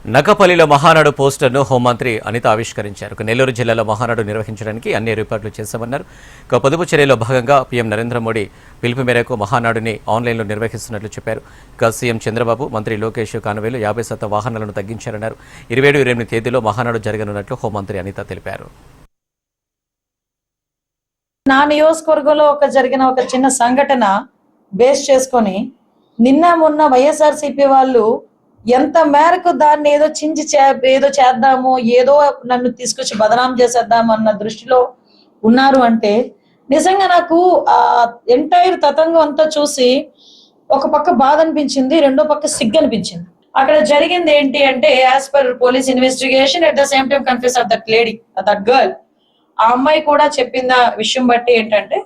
నకపల్లిలో మహానాడు పోస్టర్ను హోంమంత్రి అనిత ఆవిష్కరించారు. నెల్లూరు జిల్లాలో మహానాడు నిర్వహించడానికి అన్ని ఏర్పాట్లు చేశామన్నారు. పొదుపు చర్యలో భాగంగా పీఎం నరేంద్ర మోడీ పిలుపు మేరకు మహానాడుని ఆన్లైన్లో నిర్వహిస్తున్నట్లు చెప్పారు. సీఎం చంద్రబాబు, మంత్రి లోకేష్ కాన్వేలు 50% వాహనాలను తగ్గించారన్నారు. 27-28 తేదీలో మహానాడు జరగనున్నట్లు హోంమంత్రి అనిత తెలిపారు. నా నియోజకవర్గంలో జరిగిన ఒక చిన్న సంఘటన బేస్ చేసుకొని నిన్న మొన్న వైఎస్ఆర్సీపీ వాళ్ళు ఎంత మేరకు దాన్ని ఏదో ఏదో చేద్దాము, ఏదో నన్ను తీసుకొచ్చి బదనాం చేసేద్దాము అన్న దృష్టిలో ఉన్నారు అంటే నిజంగా నాకు ఆ ఎంటైర్ తతంగం అంతా చూసి ఒక పక్క బాధ అనిపించింది, రెండో పక్క సిగ్గు అనిపించింది. అక్కడ జరిగింది ఏంటి అంటే, as per police investigation, at the same time confuse of that lady, that girl, ఆ అమ్మాయి కూడా చెప్పిన విషయం బట్టి ఏంటంటే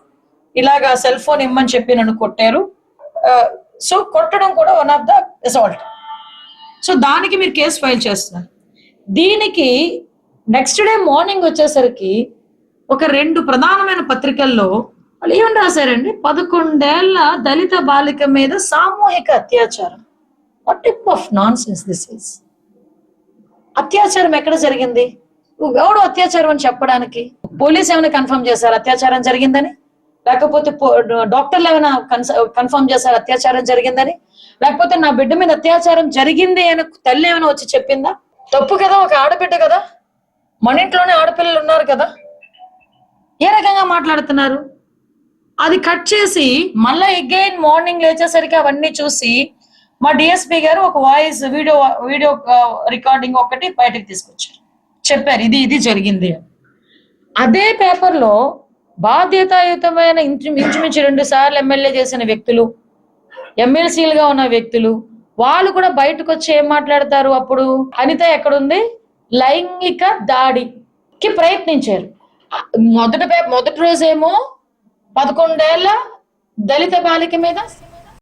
ఇలాగా సెల్ ఫోన్ ఇమ్మని చెప్పి నన్ను కొట్టారు. సో కొట్టడం కూడా one of the assault. So దానికి మీరు కేసు ఫైల్ చేస్తున్నారు. దీనికి నెక్స్ట్ డే మార్నింగ్ వచ్చేసరికి ఒక 2 ప్రధానమైన పత్రికల్లో వాళ్ళు ఏమని రాశారండి, 11 ఏళ్ల దళిత బాలిక మీద సామూహిక అత్యాచారం. What type of non sense this is? అత్యాచారం ఎక్కడ జరిగింది? ఎవడు అత్యాచారం అని చెప్పడానికి? పోలీస్ ఏమైనా కన్ఫర్మ్ చేశారు అత్యాచారం జరిగిందని? లేకపోతే డాక్టర్లు ఏమైనా కన్ఫర్మ్ చేశారు అత్యాచారం జరిగిందని? లేకపోతే నా బిడ్డ మీద అత్యాచారం జరిగింది అని తల్లి ఏమైనా వచ్చి చెప్పిందా? తప్పు కదా, ఒక ఆడబిడ్డ కదా, మన ఇంట్లోనే ఆడపిల్లలు ఉన్నారు కదా, ఏ రకంగా మాట్లాడుతున్నారు? అది కట్ చేసి మళ్ళీ అగైన్ మార్నింగ్ లేచేసరికి అవన్నీ చూసి మా డిఎస్పీ గారు ఒక వాయిస్ వీడియో రికార్డింగ్ ఒకటి బయటకు తీసుకొచ్చారు, చెప్పారు ఇది జరిగింది. అదే పేపర్లో బాధ్యతాయుతమైన ఇంచుమించు 2 సార్లు ఎమ్మెల్యే చేసిన వ్యక్తులు, ఎమ్మెల్సీలుగా ఉన్న వ్యక్తులు, వాళ్ళు కూడా బయటకు వచ్చి ఏం మాట్లాడతారు? అప్పుడు అనిత ఎక్కడుంది? లైంగిక దాడికి ప్రయత్నించారు. మొదటి రోజేమో 11 ఏళ్ల దళిత బాలిక మీద